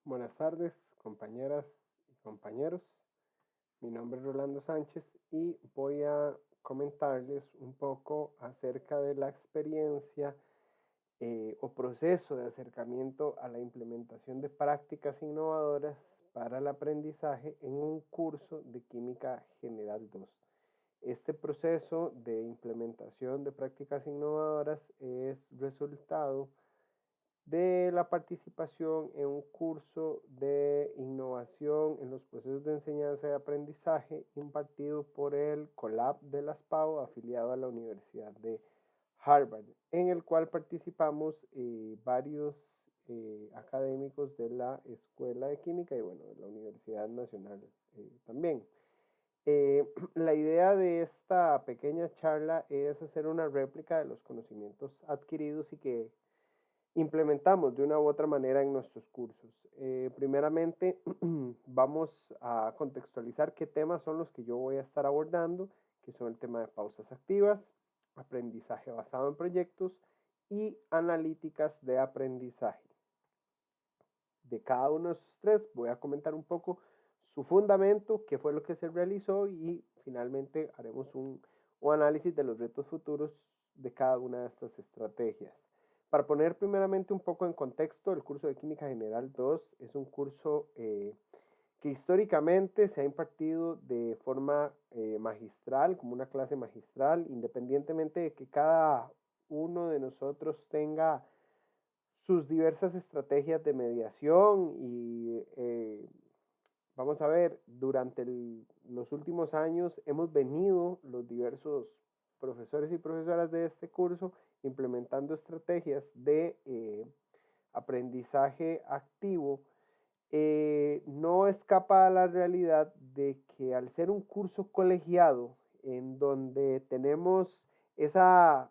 Buenas tardes, compañeras y compañeros. Mi nombre es Rolando Sánchez y voy a comentarles un poco acerca de la experiencia o proceso de acercamiento a la implementación de prácticas innovadoras para el aprendizaje en un curso de Química General 2. Este proceso de implementación de prácticas innovadoras es resultado de la participación en un curso de innovación en los procesos de enseñanza y aprendizaje impartido por el COLAB de las PAO afiliado a la Universidad de Harvard, en el cual participamos varios académicos de la Escuela de Química y bueno, de la Universidad Nacional también. La idea de esta pequeña charla es hacer una réplica de los conocimientos adquiridos y que implementamos de una u otra manera en nuestros cursos. Primeramente, vamos a contextualizar qué temas son los que yo voy a estar abordando, que son el tema de pausas activas, aprendizaje basado en proyectos y analíticas de aprendizaje. De cada uno de esos tres voy a comentar un poco su fundamento, qué fue lo que se realizó y finalmente haremos un análisis de los retos futuros de cada una de estas estrategias. Para poner primeramente un poco en contexto, el curso de Química General 2 es un curso que históricamente se ha impartido de forma magistral, como una clase magistral, independientemente de que cada uno de nosotros tenga sus diversas estrategias de mediación y vamos a ver, durante los últimos años hemos venido los diversos profesores y profesoras de este curso implementando estrategias de aprendizaje activo. No escapa a la realidad de que al ser un curso colegiado en donde tenemos esa,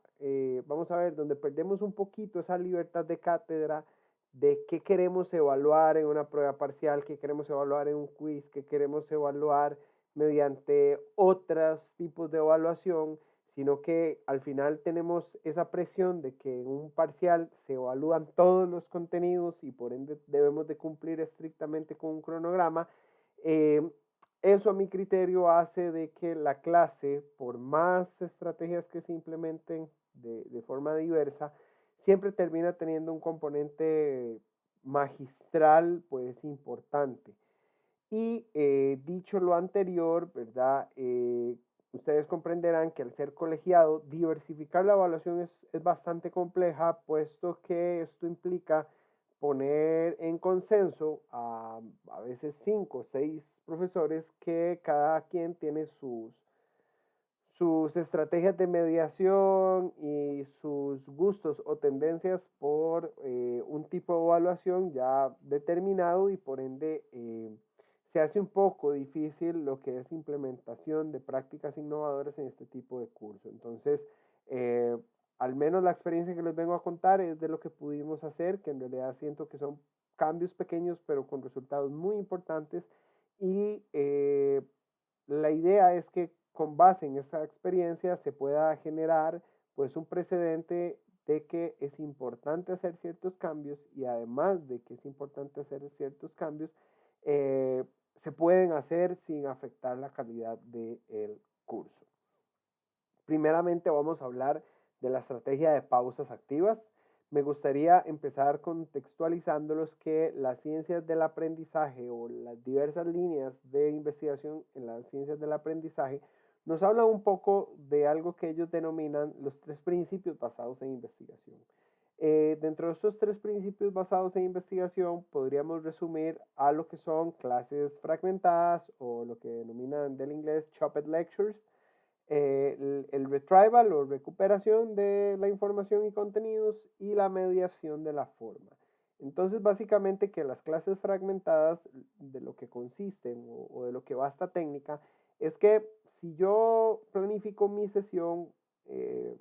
vamos a ver, donde perdemos un poquito esa libertad de cátedra de qué queremos evaluar en una prueba parcial, qué queremos evaluar en un quiz, qué queremos evaluar mediante otros tipos de evaluación, sino que al final tenemos esa presión de que en un parcial se evalúan todos los contenidos y por ende debemos de cumplir estrictamente con un cronograma. Eh, Eso a mi criterio hace de que la clase, por más estrategias que se implementen de forma diversa, siempre termina teniendo un componente magistral pues importante. Y dicho lo anterior, ¿verdad? Ustedes comprenderán que al ser colegiado, diversificar la evaluación es bastante compleja, puesto que esto implica poner en consenso a veces 5 o 6 profesores que cada quien tiene sus estrategias de mediación y sus gustos o tendencias por un tipo de evaluación ya determinado y por ende se hace un poco difícil lo que es implementación de prácticas innovadoras en este tipo de curso. Entonces, eh, al menos la experiencia que les vengo a contar es de lo que pudimos hacer, que en realidad siento que son cambios pequeños pero con resultados muy importantes y la idea es que con base en esta experiencia se pueda generar pues un precedente de que es importante hacer ciertos cambios y además de que es importante hacer ciertos cambios, eh, se pueden hacer sin afectar la calidad del curso. Primeramente vamos a hablar de la estrategia de pausas activas. Me gustaría empezar contextualizándolos que las ciencias del aprendizaje o las diversas líneas de investigación en las ciencias del aprendizaje nos hablan un poco de algo que ellos denominan los tres principios basados en investigación. Dentro de estos tres principios basados en investigación podríamos resumir a lo que son clases fragmentadas o lo que denominan del inglés chopped lectures, el retrieval o recuperación de la información y contenidos y la mediación de la forma. Entonces, básicamente que las clases fragmentadas de lo que consisten o de lo que va esta técnica es que si yo planifico mi sesión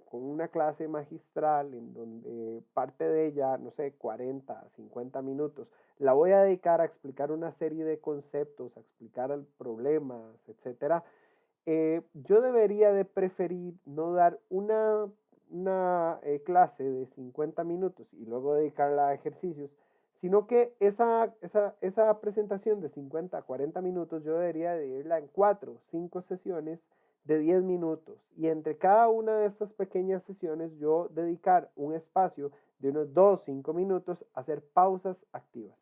con una clase magistral en donde parte de ella, no sé, 40, 50 minutos, la voy a dedicar a explicar una serie de conceptos, a explicar problemas, etcétera, yo debería de preferir no dar una clase de 50 minutos y luego dedicarla a ejercicios, sino que esa presentación de 50 a 40 minutos yo debería dividirla en 4 o 5 sesiones de 10 minutos y entre cada una de estas pequeñas sesiones yo dedicar un espacio de unos 2 5 minutos a hacer pausas activas.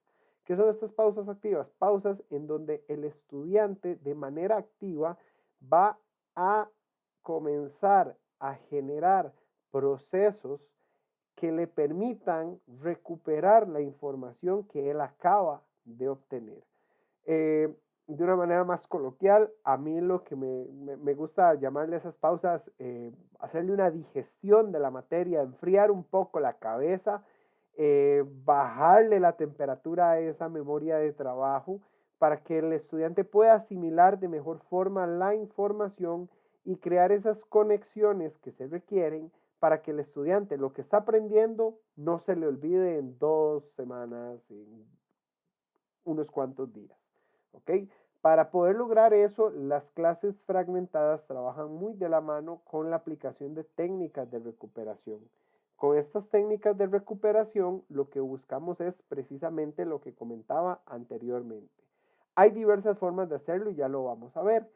¿Qué son estas pausas activas? Pausas en donde el estudiante de manera activa va a comenzar a generar procesos que le permitan recuperar la información que él acaba de obtener. De una manera más coloquial, a mí lo que me gusta llamarle a esas pausas, hacerle una digestión de la materia, enfriar un poco la cabeza, bajarle la temperatura a esa memoria de trabajo para que el estudiante pueda asimilar de mejor forma la información y crear esas conexiones que se requieren para que el estudiante lo que está aprendiendo no se le olvide en 2 semanas, en unos cuantos días. ¿Ok? Para poder lograr eso, las clases fragmentadas trabajan muy de la mano con la aplicación de técnicas de recuperación. Con estas técnicas de recuperación, lo que buscamos es precisamente lo que comentaba anteriormente. Hay diversas formas de hacerlo y ya lo vamos a ver.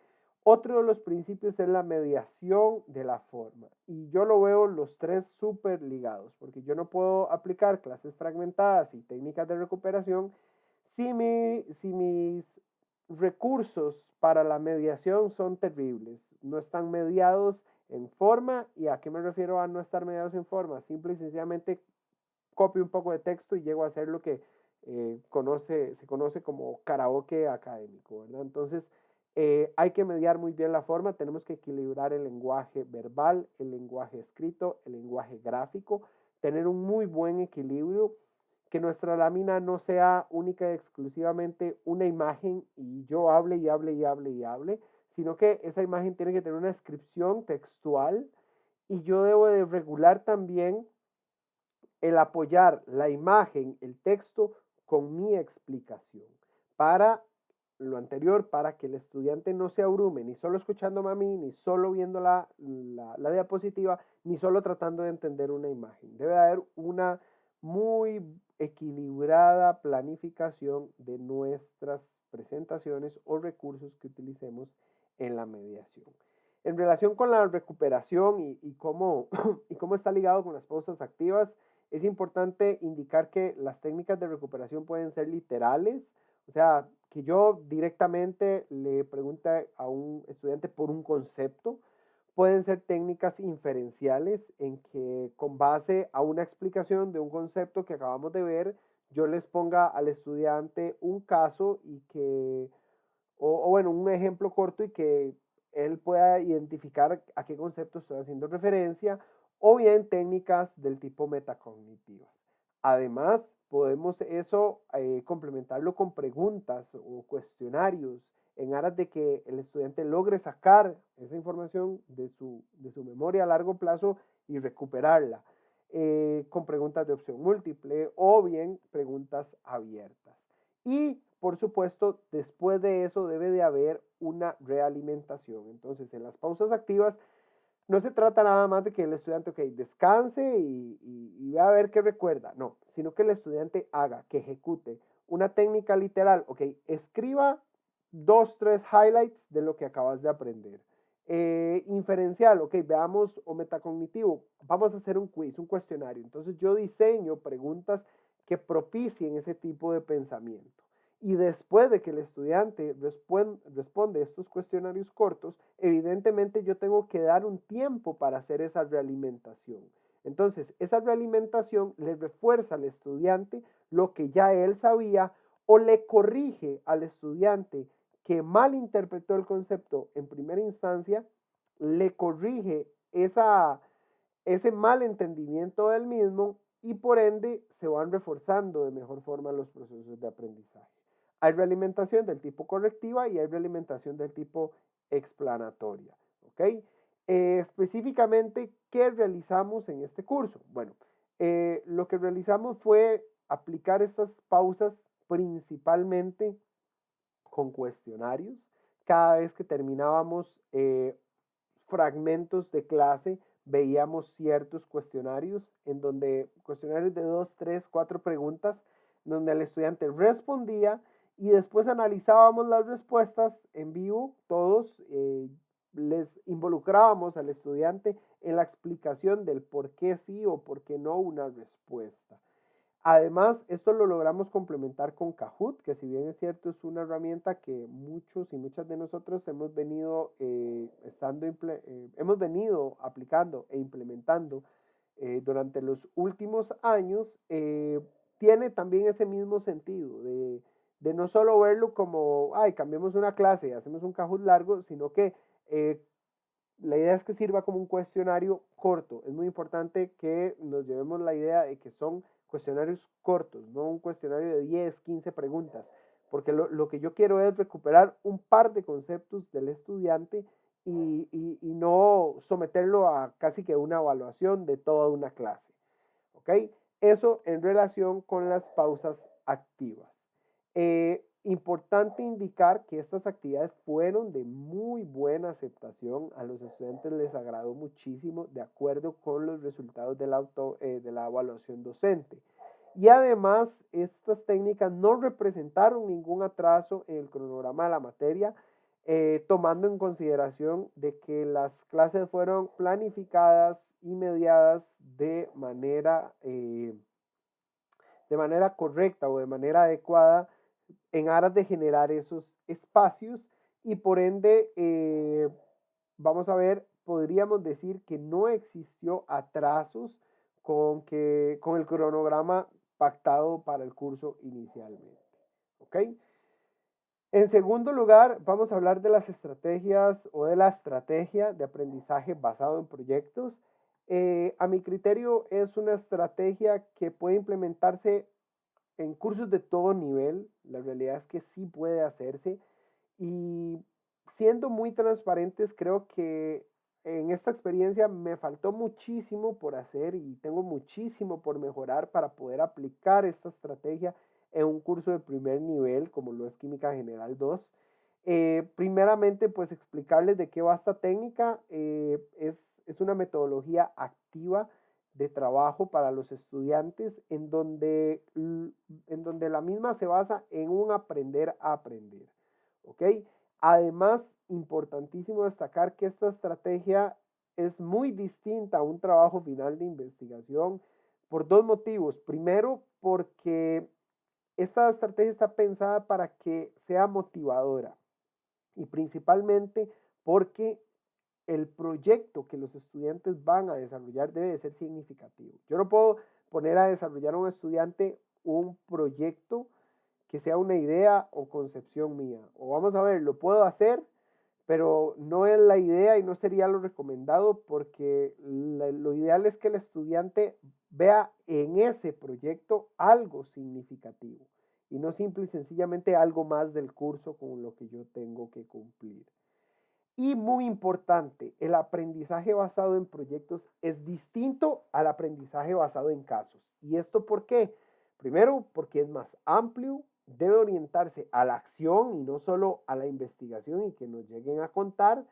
Otro de los principios es la mediación de la forma. Y yo lo veo los tres súper ligados, porque yo no puedo aplicar clases fragmentadas y técnicas de recuperación si mis recursos para la mediación son terribles. No están mediados en forma. ¿Y a qué me refiero a no estar mediados en forma? Simple y sencillamente copio un poco de texto y llego a hacer lo que se conoce como karaoke académico, ¿verdad? Entonces, hay que mediar muy bien la forma, tenemos que equilibrar el lenguaje verbal, el lenguaje escrito, el lenguaje gráfico, tener un muy buen equilibrio, que nuestra lámina no sea única y exclusivamente una imagen y yo hable y hable y hable y hable, sino que esa imagen tiene que tener una descripción textual y yo debo de regular también el apoyar la imagen, el texto, con mi explicación. Para lo anterior, para que el estudiante no se abrume, ni solo escuchándome a mí, ni solo viendo la diapositiva, ni solo tratando de entender una imagen. Debe haber una muy equilibrada planificación de nuestras presentaciones o recursos que utilicemos en la mediación. En relación con la recuperación y cómo, y cómo está ligado con las pausas activas, es importante indicar que las técnicas de recuperación pueden ser literales, o sea, que yo directamente le pregunte a un estudiante por un concepto. Pueden ser técnicas inferenciales en que con base a una explicación de un concepto que acabamos de ver, yo les ponga al estudiante un caso y que, o bueno, un ejemplo corto y que él pueda identificar a qué concepto estoy haciendo referencia, o bien técnicas del tipo metacognitivas. Además, podemos eso complementarlo con preguntas o cuestionarios en aras de que el estudiante logre sacar esa información de su memoria a largo plazo y recuperarla, con preguntas de opción múltiple o bien preguntas abiertas. Y por supuesto, después de eso debe de haber una realimentación. Entonces, en las pausas activas no se trata nada más de que el estudiante, ok, descanse y vea a ver qué recuerda. No, sino que el estudiante haga, que ejecute una técnica literal. Ok, escriba 2, 3 highlights de lo que acabas de aprender. Inferencial, ok, veamos, o metacognitivo, vamos a hacer un quiz, un cuestionario. Entonces yo diseño preguntas que propicien ese tipo de pensamiento. Y después de que el estudiante responde estos cuestionarios cortos, evidentemente yo tengo que dar un tiempo para hacer esa realimentación. Entonces, esa realimentación le refuerza al estudiante lo que ya él sabía o le corrige al estudiante que mal interpretó el concepto en primera instancia, le corrige ese mal entendimiento del mismo y por ende se van reforzando de mejor forma los procesos de aprendizaje. Hay realimentación del tipo correctiva y hay realimentación del tipo explanatoria. ¿Ok? Específicamente, ¿qué realizamos en este curso? Bueno, lo que realizamos fue aplicar estas pausas principalmente con cuestionarios. Cada vez que terminábamos fragmentos de clase, veíamos ciertos cuestionarios en donde cuestionarios de 2, 3, 4 preguntas donde el estudiante respondía y después analizábamos las respuestas en vivo, todos les involucrábamos al estudiante en la explicación del por qué sí o por qué no una respuesta. Además, esto lo logramos complementar con Kahoot, que si bien es cierto es una herramienta que muchos y muchas de nosotros hemos venido, hemos venido aplicando e implementando durante los últimos años, tiene también ese mismo sentido de no solo verlo como, ay, cambiemos una clase y hacemos un Kahoot largo, sino que la idea es que sirva como un cuestionario corto. Es muy importante que nos llevemos la idea de que son cuestionarios cortos, no un cuestionario de 10, 15 preguntas, porque lo que yo quiero es recuperar un par de conceptos del estudiante y no someterlo a casi que una evaluación de toda una clase. ¿Ok? Eso en relación con las pausas activas. Importante indicar que estas actividades fueron de muy buena aceptación, a los estudiantes les agradó muchísimo de acuerdo con los resultados de la evaluación docente. Y además, estas técnicas no representaron ningún atraso en el cronograma de la materia, tomando en consideración de que las clases fueron planificadas y mediadas de manera correcta o de manera adecuada en aras de generar esos espacios y por ende, vamos a ver, podríamos decir que no existió atrasos con el cronograma pactado para el curso inicialmente. ¿Ok? En segundo lugar, vamos a hablar de las estrategias o de la estrategia de aprendizaje basado en proyectos. A mi criterio es una estrategia que puede implementarse en cursos de todo nivel. La realidad es que sí puede hacerse y siendo muy transparentes, creo que en esta experiencia me faltó muchísimo por hacer y tengo muchísimo por mejorar para poder aplicar esta estrategia en un curso de primer nivel como lo es Química General 2. Primeramente, pues explicarles de qué va esta técnica. Es una metodología activa de trabajo para los estudiantes en donde la misma se basa en un aprender a aprender. ¿Ok? Además, importantísimo destacar que esta estrategia es muy distinta a un trabajo final de investigación por dos motivos. Primero, porque esta estrategia está pensada para que sea motivadora y principalmente porque el proyecto que los estudiantes van a desarrollar debe de ser significativo. Yo no puedo poner a desarrollar a un estudiante un proyecto que sea una idea o concepción mía. O vamos a ver, lo puedo hacer, pero no es la idea y no sería lo recomendado porque lo ideal es que el estudiante vea en ese proyecto algo significativo y no simple y sencillamente algo más del curso con lo que yo tengo que cumplir. Y muy importante, el aprendizaje basado en proyectos es distinto al aprendizaje basado en casos. ¿Y esto por qué? Primero, porque es más amplio, debe orientarse a la acción y no solo a la investigación y que nos lleguen a contar,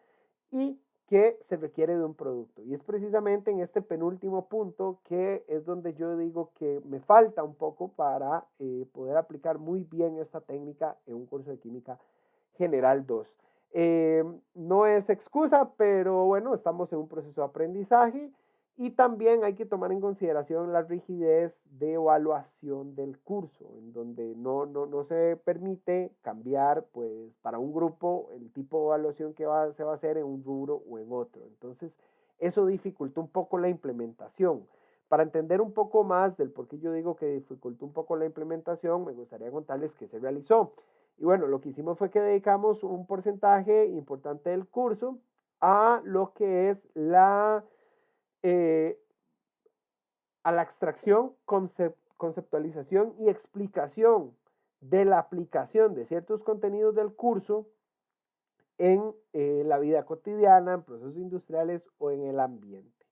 y que se requiere de un producto. Y es precisamente en este penúltimo punto que es donde yo digo que me falta un poco para poder aplicar muy bien esta técnica en un curso de Química General 2. No es excusa, pero bueno, estamos en un proceso de aprendizaje y también hay que tomar en consideración la rigidez de evaluación del curso, en donde no se permite cambiar, pues, para un grupo el tipo de evaluación que se va a hacer en un rubro o en otro. Entonces, eso dificulta un poco la implementación. Para entender un poco más del por qué yo digo que dificultó un poco la implementación, me gustaría contarles qué se realizó. Y bueno, lo que hicimos fue que dedicamos un porcentaje importante del curso a lo que es eh, a la extracción, conceptualización y explicación de la aplicación de ciertos contenidos del curso en la vida cotidiana, en procesos industriales o en el ambiente.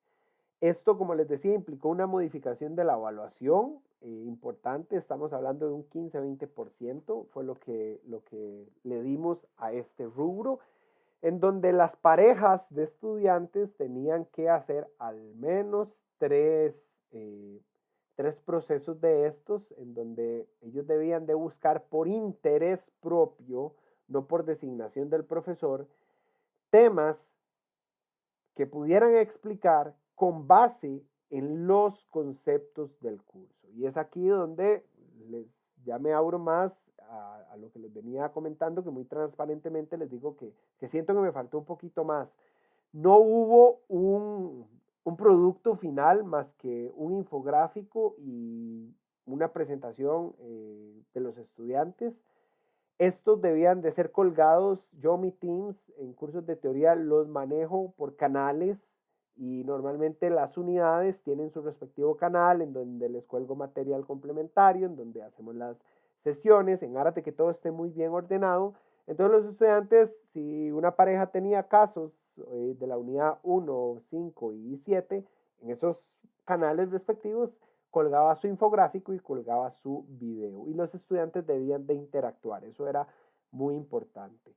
Esto, como les decía, implicó una modificación de la evaluación importante, estamos hablando de un 15-20%, fue lo que le dimos a este rubro, en donde las parejas de estudiantes tenían que hacer al menos tres 3 procesos de estos en donde ellos debían de buscar por interés propio, no por designación del profesor, temas que pudieran explicar con base en los conceptos del curso. Y es aquí donde ya me abro más a lo que les venía comentando, que muy transparentemente les digo que siento que me faltó un poquito más. No hubo un producto final más que un infográfico y una presentación de los estudiantes. Estos debían de ser colgados. Yo mis Teams en cursos de teoría los manejo por canales y normalmente las unidades tienen su respectivo canal en donde les cuelgo material complementario, en donde hacemos las sesiones, en aras de que todo esté muy bien ordenado. Entonces los estudiantes, si una pareja tenía casos de la unidad 1, 5 y 7, en esos canales respectivos colgaba su infográfico y colgaba su video. Y los estudiantes debían de interactuar. Eso era muy importante.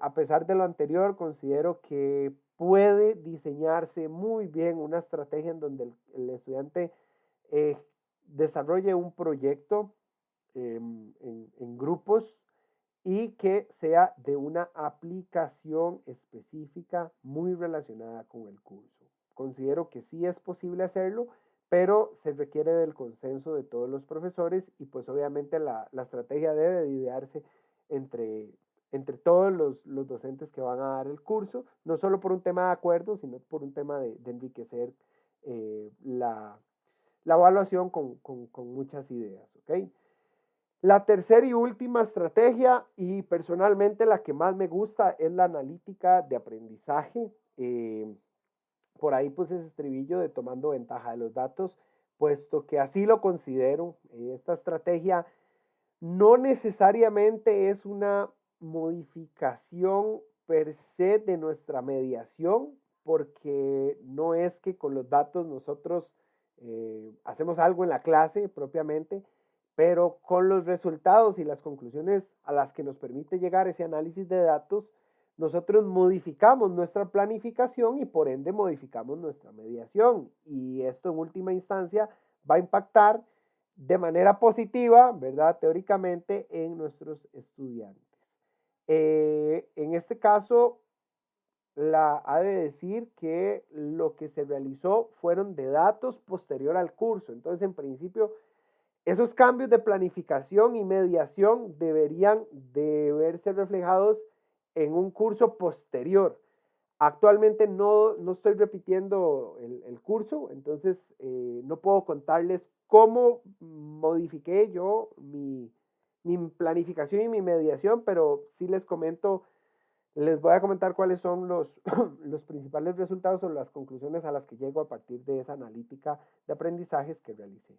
A pesar de lo anterior, considero que puede diseñarse muy bien una estrategia en donde el estudiante desarrolle un proyecto en grupos y que sea de una aplicación específica muy relacionada con el curso. Considero que sí es posible hacerlo, pero se requiere del consenso de todos los profesores y pues obviamente la estrategia debe de idearse entre todos los docentes que van a dar el curso, no solo por un tema de acuerdo, sino por un tema de enriquecer la evaluación con muchas ideas, ¿ok? La tercera y última estrategia, y personalmente la que más me gusta, es la analítica de aprendizaje. Por ahí pues ese estribillo de tomando ventaja de los datos, puesto que así lo considero. Esta estrategia no necesariamente es una modificación per se de nuestra mediación, porque no es que con los datos nosotros hacemos algo en la clase propiamente, pero con los resultados y las conclusiones a las que nos permite llegar ese análisis de datos, nosotros modificamos nuestra planificación y por ende modificamos nuestra mediación. Y esto en última instancia va a impactar de manera positiva, ¿verdad? Teóricamente en nuestros estudiantes. En este caso, ha de decir que lo que se realizó fueron de datos posterior al curso. Entonces, en principio, esos cambios de planificación y mediación deberían de verse reflejados en un curso posterior. Actualmente no estoy repitiendo el curso, entonces no puedo contarles cómo modifiqué yo mi planificación y mi mediación, pero sí les comento, les voy a comentar cuáles son los principales resultados o las conclusiones a las que llego a partir de esa analítica de aprendizajes que realicé.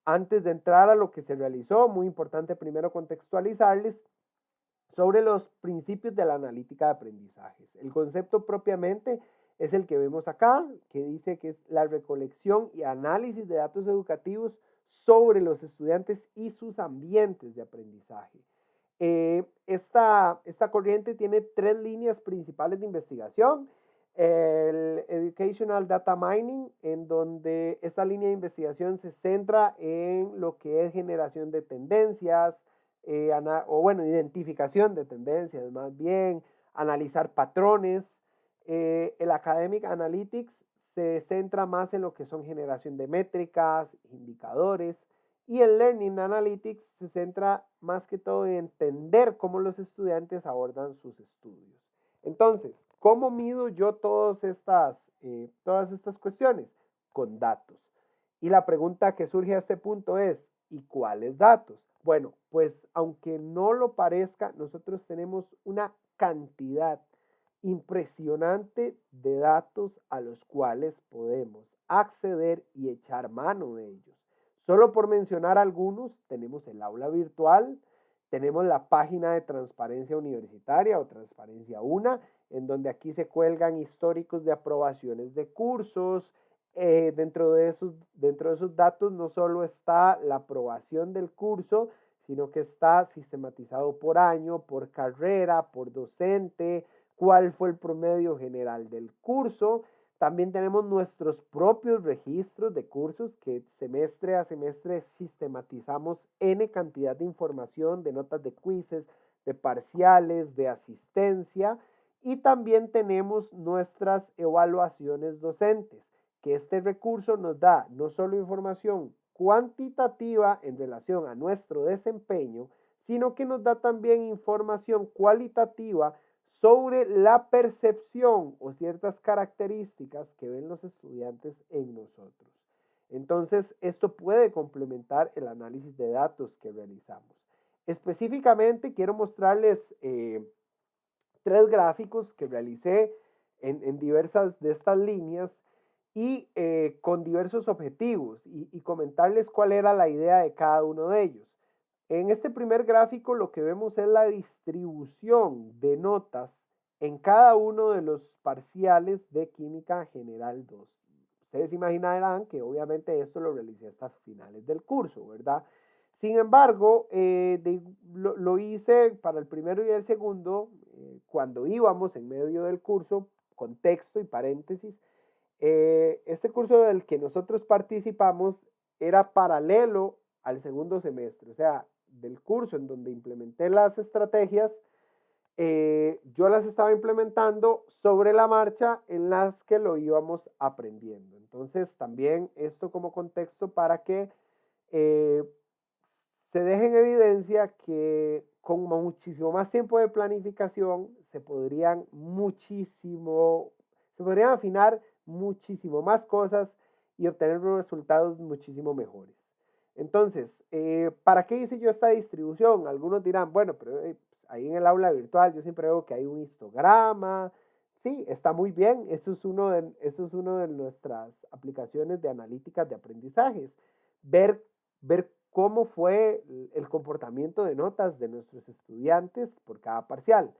Antes de entrar a lo que se realizó, muy importante primero contextualizarles sobre los principios de la analítica de aprendizajes. El concepto propiamente es el que vemos acá, que dice que es la recolección y análisis de datos educativos sobre los estudiantes y sus ambientes de aprendizaje. Esta corriente tiene 3 líneas principales de investigación. El Educational Data Mining, en donde esta línea de investigación se centra en lo que es generación de tendencias, identificación de tendencias más bien, analizar patrones. El Academic Analytics se centra más en lo que son generación de métricas, indicadores, y el Learning Analytics se centra más que todo en entender cómo los estudiantes abordan sus estudios. Entonces, ¿cómo mido yo todas estas cuestiones? Con datos. Y la pregunta que surge a este punto es, ¿y cuáles datos? Bueno, pues aunque no lo parezca, nosotros tenemos una cantidad impresionante de datos a los cuales podemos acceder y echar mano de ellos. Solo por mencionar algunos, tenemos el aula virtual, tenemos la página de Transparencia Universitaria o Transparencia UNA, en donde aquí se cuelgan históricos de aprobaciones de cursos. Dentro de esos datos no solo está la aprobación del curso, sino que está sistematizado por año, por carrera, por docente, cuál fue el promedio general del curso. También tenemos nuestros propios registros de cursos que semestre a semestre sistematizamos N cantidad de información, de notas de quizzes, de parciales, de asistencia, y también tenemos nuestras evaluaciones docentes, que este recurso nos da no solo información cuantitativa en relación a nuestro desempeño, sino que nos da también información cualitativa sobre la percepción o ciertas características que ven los estudiantes en nosotros. Entonces, esto puede complementar el análisis de datos que realizamos. Específicamente, quiero mostrarles 3 gráficos que realicé en diversas de estas líneas y con diversos objetivos y comentarles cuál era la idea de cada uno de ellos. En este primer gráfico lo que vemos es la distribución de notas en cada uno de los parciales de Química General 2. Ustedes imaginarán que obviamente esto lo realicé hasta finales del curso, ¿verdad? Sin embargo, lo hice para el primero y el segundo, cuando íbamos en medio del curso, con texto y paréntesis. Este curso del que nosotros participamos era paralelo al segundo semestre, o sea, del curso en donde implementé las estrategias, yo las estaba implementando sobre la marcha en las que lo íbamos aprendiendo. Entonces, también esto como contexto para que eh, se deje en evidencia que con muchísimo más tiempo de planificación se podrían afinar muchísimo más cosas y obtener unos resultados muchísimo mejores. Entonces, ¿para qué hice yo esta distribución? Algunos dirán, bueno, pero ahí en el aula virtual yo siempre veo que hay un histograma. Sí, está muy bien. Eso es uno de nuestras aplicaciones de analíticas de aprendizajes. Ver cómo fue el comportamiento de notas de nuestros estudiantes por cada parcial.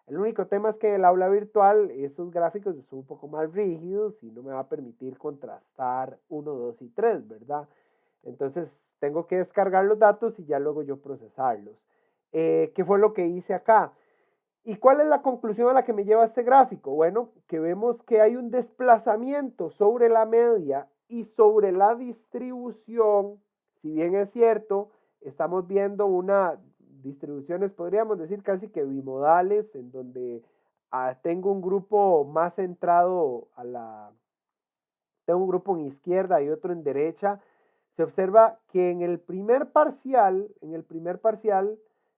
El único tema es que en el aula virtual esos gráficos son un poco más rígidos y no me va a permitir contrastar 1, 2 y 3, ¿verdad? Entonces tengo que descargar los datos y ya luego yo procesarlos. ¿Qué fue lo que hice acá? ¿Y cuál es la conclusión a la que me lleva este gráfico? Bueno, que vemos que hay un desplazamiento sobre la media y sobre la distribución. Si bien es cierto, estamos viendo unas distribuciones, podríamos decir casi que bimodales, en donde tengo un grupo más centrado tengo un grupo en izquierda y otro en derecha. Se observa que en el primer parcial,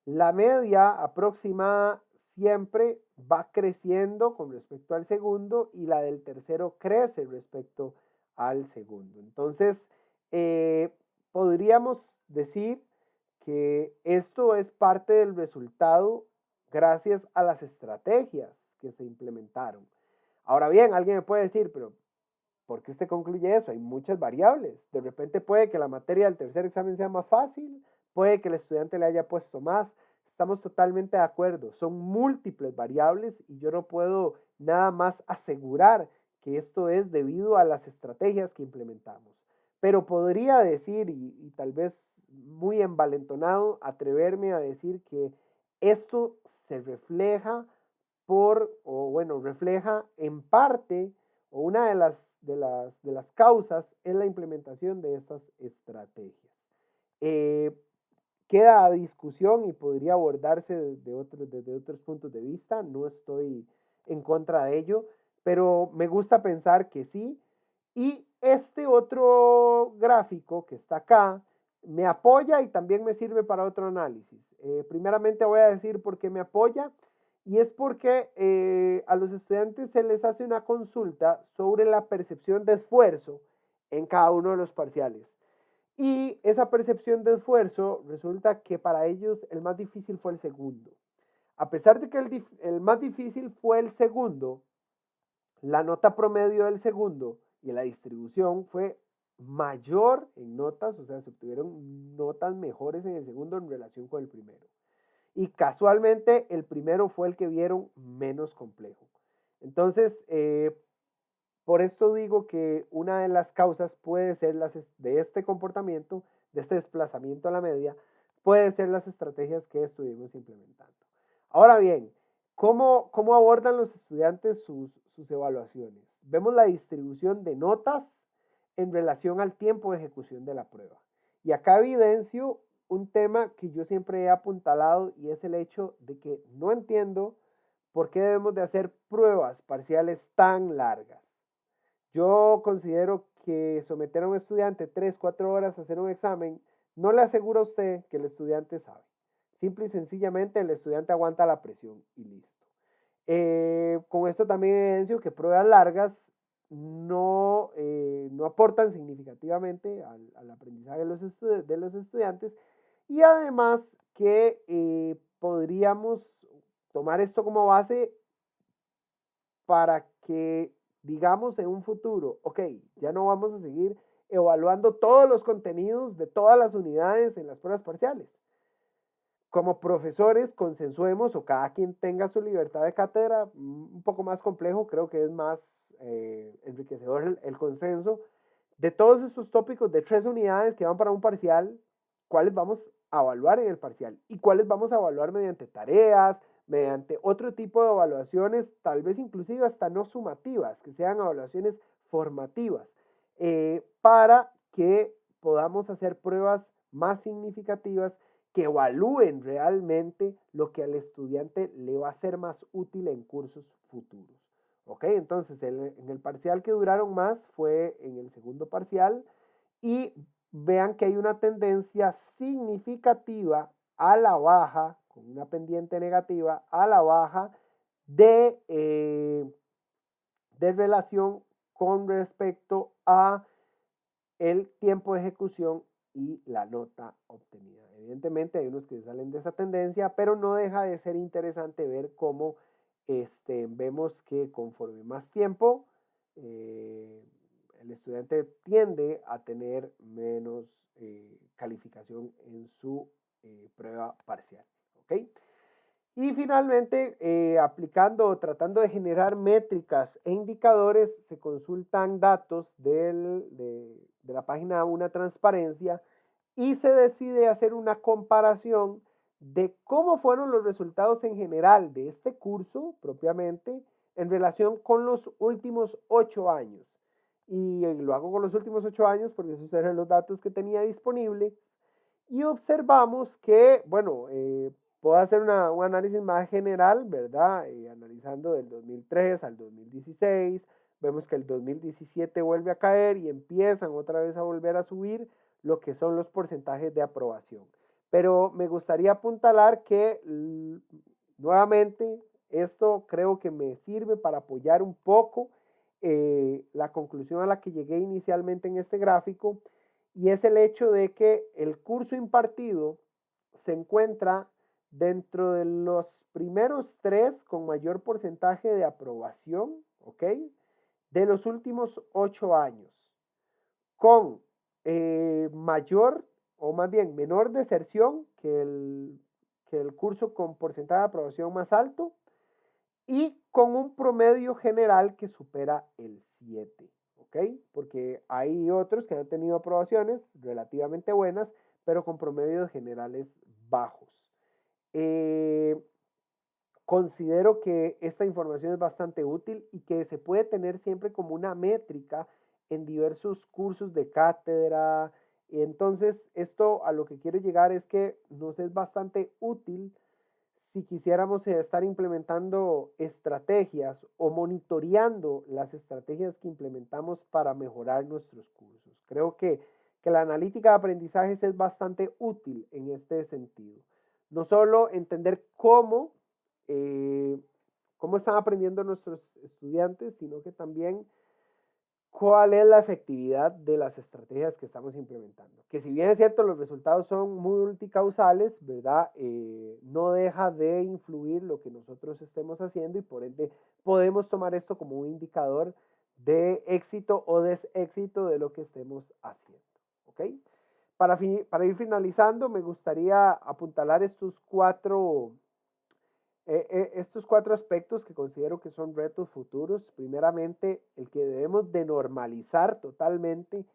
la media aproximada siempre va creciendo con respecto al segundo y la del tercero crece respecto al segundo. Entonces, podríamos decir que esto es parte del resultado gracias a las estrategias que se implementaron. Ahora bien, alguien me puede decir, pero ¿por qué usted concluye eso? Hay muchas variables. De repente puede que la materia del tercer examen sea más fácil, puede que el estudiante le haya puesto más. Estamos totalmente de acuerdo. Son múltiples variables y yo no puedo nada más asegurar que esto es debido a las estrategias que implementamos. Pero podría decir, y tal vez muy envalentonado, atreverme a decir que esto se refleja refleja en parte, o una de las causas es la implementación de estas estrategias. Eh, Queda a discusión y podría abordarse desde otros puntos de vista, no estoy en contra de ello, pero me gusta pensar que sí. Y este otro gráfico que está acá me apoya y también me sirve para otro análisis. Primeramente voy a decir por qué me apoya, y es porque a los estudiantes se les hace una consulta sobre la percepción de esfuerzo en cada uno de los parciales. Y esa percepción de esfuerzo resulta que para ellos el más difícil fue el segundo. A pesar de que el más difícil fue el segundo, la nota promedio del segundo y la distribución fue mayor en notas, o sea, se obtuvieron notas mejores en el segundo en relación con el primero. Y casualmente el primero fue el que vieron menos complejo. Entonces, por esto digo que una de las causas puede ser de este comportamiento, de este desplazamiento a la media, puede ser las estrategias que estuvimos implementando. Ahora bien, ¿cómo abordan los estudiantes sus evaluaciones? vemos la distribución de notas en relación al tiempo de ejecución de la prueba. Y acá evidencio un tema que yo siempre he apuntalado y es el hecho de que no entiendo por qué debemos de hacer pruebas parciales tan largas. Yo considero que someter a un estudiante 3, 4 horas a hacer un examen no le asegura a usted que el estudiante sabe. Simple y sencillamente el estudiante aguanta la presión y listo. Con esto también evidencio que pruebas largas no aportan significativamente al aprendizaje de los estudiantes y además que podríamos tomar esto como base para que digamos en un futuro, ok, ya no vamos a seguir evaluando todos los contenidos de todas las unidades en las pruebas parciales. Como profesores consensuemos o cada quien tenga su libertad de cátedra, un poco más complejo, creo que es más enriquecedor el consenso de todos estos tópicos de 3 unidades que van para un parcial, cuáles vamos a evaluar en el parcial y cuáles vamos a evaluar mediante tareas, mediante otro tipo de evaluaciones, tal vez inclusive hasta no sumativas, que sean evaluaciones formativas, para que podamos hacer pruebas más significativas que evalúen realmente lo que al estudiante le va a ser más útil en cursos futuros. Ok, entonces en el parcial que duraron más fue en el segundo parcial y vean que hay una tendencia significativa a la baja, con una pendiente negativa, a la baja de relación con respecto a el tiempo de ejecución y la nota obtenida. Evidentemente hay unos que salen de esa tendencia, pero no deja de ser interesante ver cómo vemos que conforme más tiempo el estudiante tiende a tener menos calificación en su prueba parcial. ¿Ok? Y finalmente, aplicando o tratando de generar métricas e indicadores, se consultan datos de la página Una Transparencia y se decide hacer una comparación de cómo fueron los resultados en general de este curso propiamente en relación con los últimos 8 años. Y lo hago con los últimos 8 años porque esos eran los datos que tenía disponibles. Y observamos que, bueno, puedo hacer un análisis más general, ¿verdad? Analizando del 2003 al 2016, vemos que el 2017 vuelve a caer y empiezan otra vez a volver a subir lo que son los porcentajes de aprobación. Pero me gustaría apuntalar que nuevamente esto creo que me sirve para apoyar un poco la conclusión a la que llegué inicialmente en este gráfico, y es el hecho de que el curso impartido se encuentra dentro de los primeros 3 con mayor porcentaje de aprobación, ¿ok? De los últimos 8 años, con mayor o más bien menor deserción que el curso con porcentaje de aprobación más alto y con un promedio general que supera el 7. ¿Ok? Porque hay otros que han tenido aprobaciones relativamente buenas, pero con promedios generales bajos. Considero que esta información es bastante útil y que se puede tener siempre como una métrica en diversos cursos de cátedra. Entonces, esto a lo que quiero llegar es que nos es bastante útil si quisiéramos estar implementando estrategias o monitoreando las estrategias que implementamos para mejorar nuestros cursos. Creo que la analítica de aprendizajes es bastante útil en este sentido. No solo entender cómo están aprendiendo nuestros estudiantes, sino que también cuál es la efectividad de las estrategias que estamos implementando. Que si bien es cierto, los resultados son muy multicausales, ¿verdad? No deja de influir lo que nosotros estemos haciendo y por ende podemos tomar esto como un indicador de éxito o deséxito de lo que estemos haciendo. ¿Ok? Para ir finalizando, me gustaría apuntalar estos 4 aspectos que considero que son retos futuros. Primeramente, el que debemos de normalizar totalmente,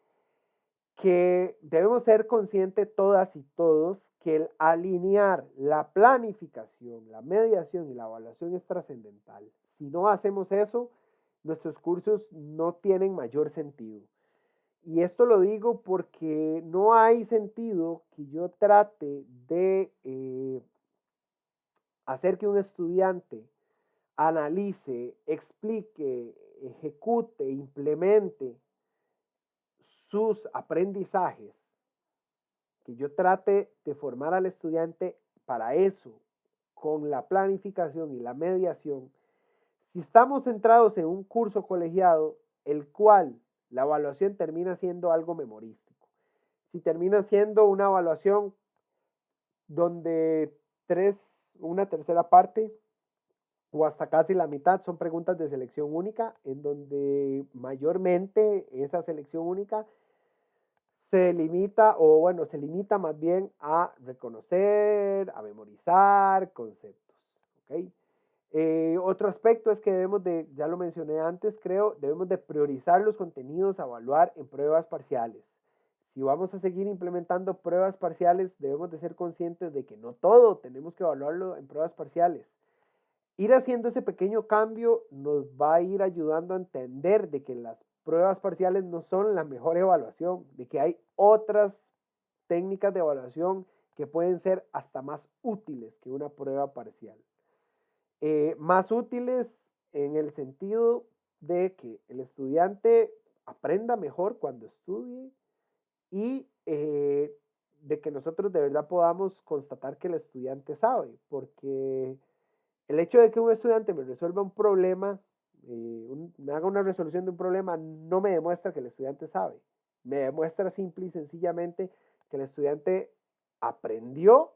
que debemos ser conscientes todas y todos que el alinear la planificación, la mediación y la evaluación es trascendental. Si no hacemos eso, nuestros cursos no tienen mayor sentido. Y esto lo digo porque no hay sentido que yo trate de hacer que un estudiante analice, explique, ejecute, implemente sus aprendizajes, que yo trate de formar al estudiante para eso, con la planificación y la mediación. Si estamos centrados en un curso colegiado, el cual la evaluación termina siendo algo memorístico. Si termina siendo una evaluación donde una tercera parte o hasta casi la mitad son preguntas de selección única, en donde mayormente esa selección única se limita, o bueno, se limita más bien a reconocer, a memorizar conceptos. ¿Ok? Otro aspecto es que debemos de, ya lo mencioné antes, creo, debemos de priorizar los contenidos a evaluar en pruebas parciales. Si vamos a seguir implementando pruebas parciales, debemos de ser conscientes de que no todo tenemos que evaluarlo en pruebas parciales. Ir haciendo ese pequeño cambio nos va a ir ayudando a entender de que las pruebas parciales no son la mejor evaluación, de que hay otras técnicas de evaluación que pueden ser hasta más útiles que una prueba parcial. Más útiles en el sentido de que el estudiante aprenda mejor cuando estudie y de que nosotros de verdad podamos constatar que el estudiante sabe, porque el hecho de que un estudiante me resuelva un problema, me haga una resolución de un problema, no me demuestra que el estudiante sabe. Me demuestra simple y sencillamente que el estudiante aprendió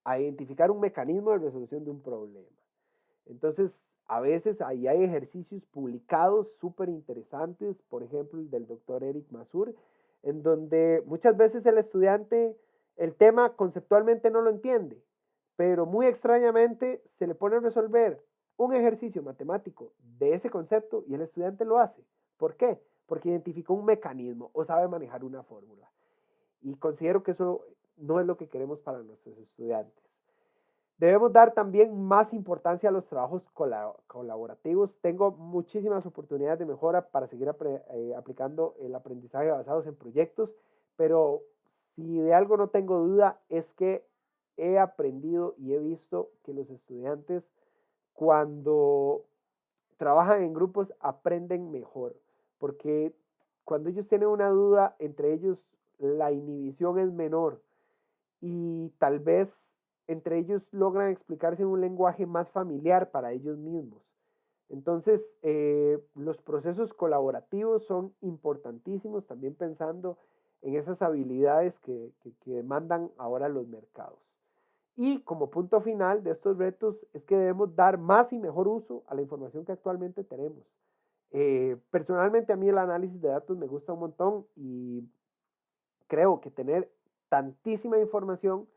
a identificar un mecanismo de resolución de un problema. Entonces, a veces ahí hay ejercicios publicados súper interesantes, por ejemplo, el del doctor Eric Masur, en donde muchas veces el estudiante el tema conceptualmente no lo entiende, pero muy extrañamente se le pone a resolver un ejercicio matemático de ese concepto y el estudiante lo hace. ¿Por qué? Porque identificó un mecanismo o sabe manejar una fórmula. Y considero que eso no es lo que queremos para nuestros estudiantes. Debemos dar también más importancia a los trabajos colaborativos. Tengo muchísimas oportunidades de mejora para seguir aplicando el aprendizaje basados en proyectos, pero si de algo no tengo duda es que he aprendido y he visto que los estudiantes cuando trabajan en grupos aprenden mejor, porque cuando ellos tienen una duda, entre ellos la inhibición es menor y tal vez entre ellos logran explicarse en un lenguaje más familiar para ellos mismos. Entonces, los procesos colaborativos son importantísimos, también pensando en esas habilidades que demandan ahora los mercados. Y como punto final de estos retos es que debemos dar más y mejor uso a la información que actualmente tenemos. Personalmente a mí el análisis de datos me gusta un montón y creo que tener tantísima información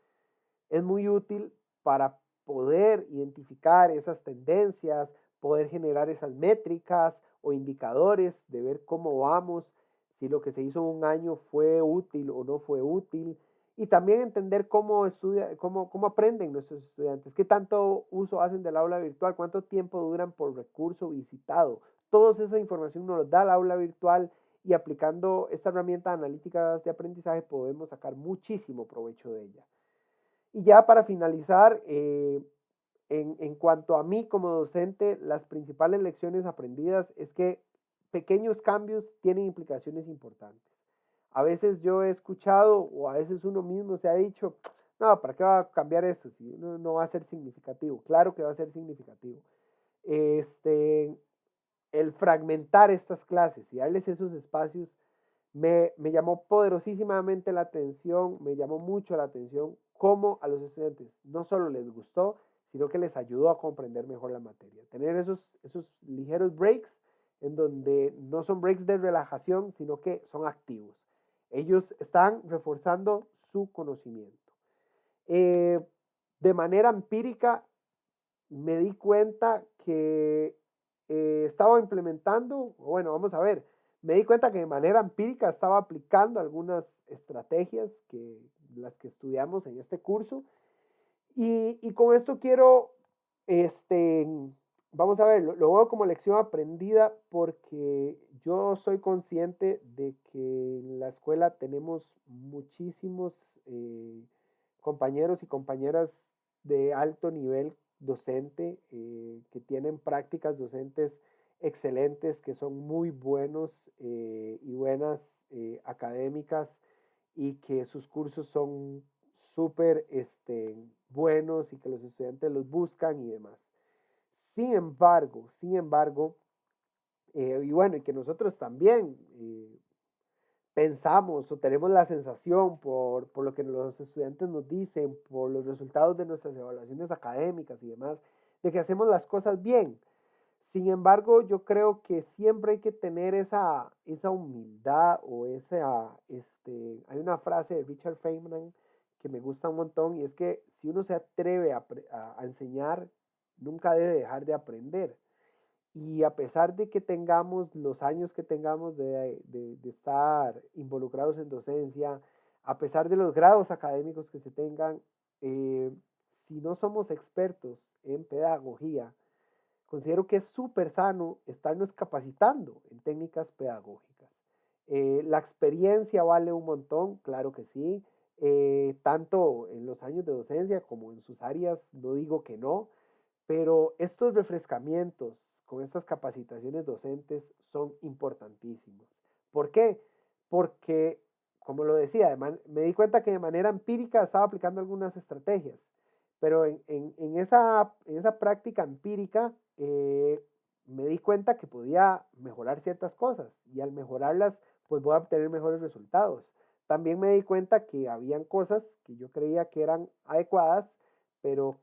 es muy útil para poder identificar esas tendencias, poder generar esas métricas o indicadores de ver cómo vamos, si lo que se hizo un año fue útil o no fue útil, y también entender cómo aprenden nuestros estudiantes, qué tanto uso hacen del aula virtual, cuánto tiempo duran por recurso visitado. Toda esa información nos da el aula virtual y aplicando esta herramienta analítica de aprendizaje podemos sacar muchísimo provecho de ella. Y ya para finalizar, en cuanto a mí como docente, las principales lecciones aprendidas es que pequeños cambios tienen implicaciones importantes. A veces yo he escuchado o a veces uno mismo se ha dicho, no, ¿para qué va a cambiar eso? Si no va a ser significativo. Claro que va a ser significativo. Este, el fragmentar estas clases y darles esos espacios me llamó poderosísimamente la atención, me llamó mucho la atención cómo a los estudiantes no solo les gustó, sino que les ayudó a comprender mejor la materia. Tener esos ligeros breaks en donde no son breaks de relajación, sino que son activos. Ellos están reforzando su conocimiento. Eh, de manera empírica, me di cuenta que estaba implementando, bueno, vamos a ver, me di cuenta que de manera empírica estaba aplicando algunas estrategias que las que estudiamos en este curso y con esto quiero este, vamos a ver, lo veo como lección aprendida porque yo soy consciente de que en la escuela tenemos muchísimos eh, compañeros y compañeras de alto nivel docente que tienen prácticas docentes excelentes, que son muy buenos y buenas académicas y que sus cursos son súper buenos y que los estudiantes los buscan y demás. Sin embargo, y bueno, y que nosotros también pensamos o tenemos la sensación por lo que los estudiantes nos dicen, por los resultados de nuestras evaluaciones académicas y demás, de que hacemos las cosas bien. Sin embargo, yo creo que siempre hay que tener esa humildad o hay una frase de Richard Feynman que me gusta un montón y es que si uno se atreve a enseñar, nunca debe dejar de aprender. Y a pesar de que tengamos los años que tengamos de estar involucrados en docencia, a pesar de los grados académicos que se tengan, eh, si no somos expertos en pedagogía, considero que es súper sano estarnos capacitando en técnicas pedagógicas. La experiencia vale un montón, claro que sí, tanto en los años de docencia como en sus áreas, no digo que no, pero estos refrescamientos con estas capacitaciones docentes son importantísimos. ¿Por qué? Porque, como lo decía, me di cuenta que de manera empírica estaba aplicando algunas estrategias, pero en esa práctica empírica me di cuenta que podía mejorar ciertas cosas y al mejorarlas pues voy a obtener mejores resultados. También me di cuenta que habían cosas que yo creía que eran adecuadas, pero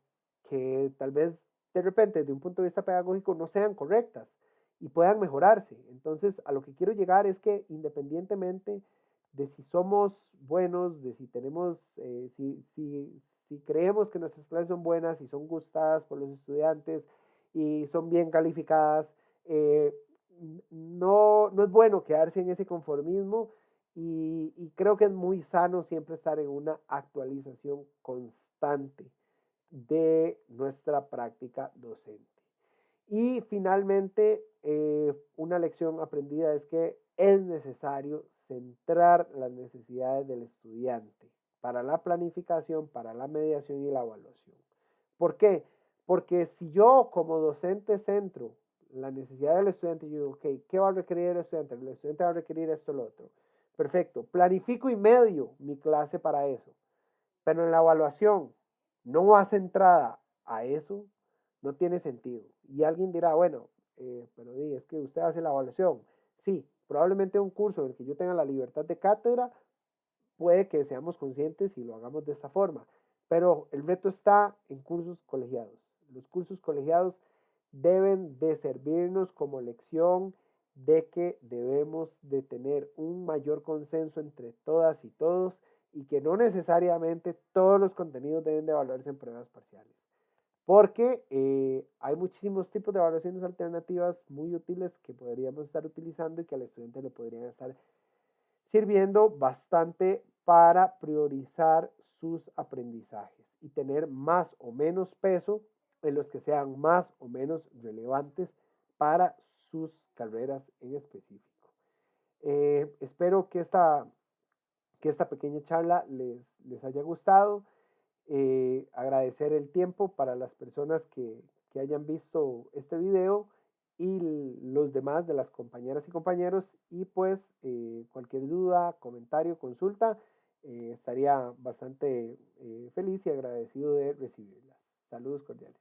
que tal vez de repente desde un punto de vista pedagógico no sean correctas y puedan mejorarse. Entonces, a lo que quiero llegar es que independientemente de si somos buenos, de si tenemos, si creemos que nuestras clases son buenas y son gustadas por los estudiantes y son bien calificadas, eh, no es bueno quedarse en ese conformismo y creo que es muy sano siempre estar en una actualización constante de nuestra práctica docente. Y finalmente, una lección aprendida es que es necesario centrar las necesidades del estudiante para la planificación, para la mediación y la evaluación. ¿Por qué? Porque si yo como docente centro la necesidad del estudiante, yo digo, ok, ¿qué va a requerir el estudiante? El estudiante va a requerir esto, lo otro. Perfecto, planifico y medio mi clase para eso. Pero en la evaluación no va centrada a eso, no tiene sentido. Y alguien dirá, bueno, pero es que usted hace la evaluación. Sí, probablemente un curso en el que yo tenga la libertad de cátedra, puede que seamos conscientes y lo hagamos de esta forma. Pero el reto está en cursos colegiados. Los cursos colegiados deben de servirnos como lección de que debemos de tener un mayor consenso entre todas y todos y que no necesariamente todos los contenidos deben de evaluarse en pruebas parciales. Porque hay muchísimos tipos de evaluaciones alternativas muy útiles que podríamos estar utilizando y que al estudiante le podrían estar sirviendo bastante para priorizar sus aprendizajes y tener más o menos peso en los que sean más o menos relevantes para sus carreras en específico. Espero que esta pequeña charla les haya gustado. Agradecer el tiempo para las personas que hayan visto este video y los demás de las compañeras y compañeros y pues cualquier duda, comentario, consulta, estaría bastante feliz y agradecido de recibirlas. Saludos cordiales.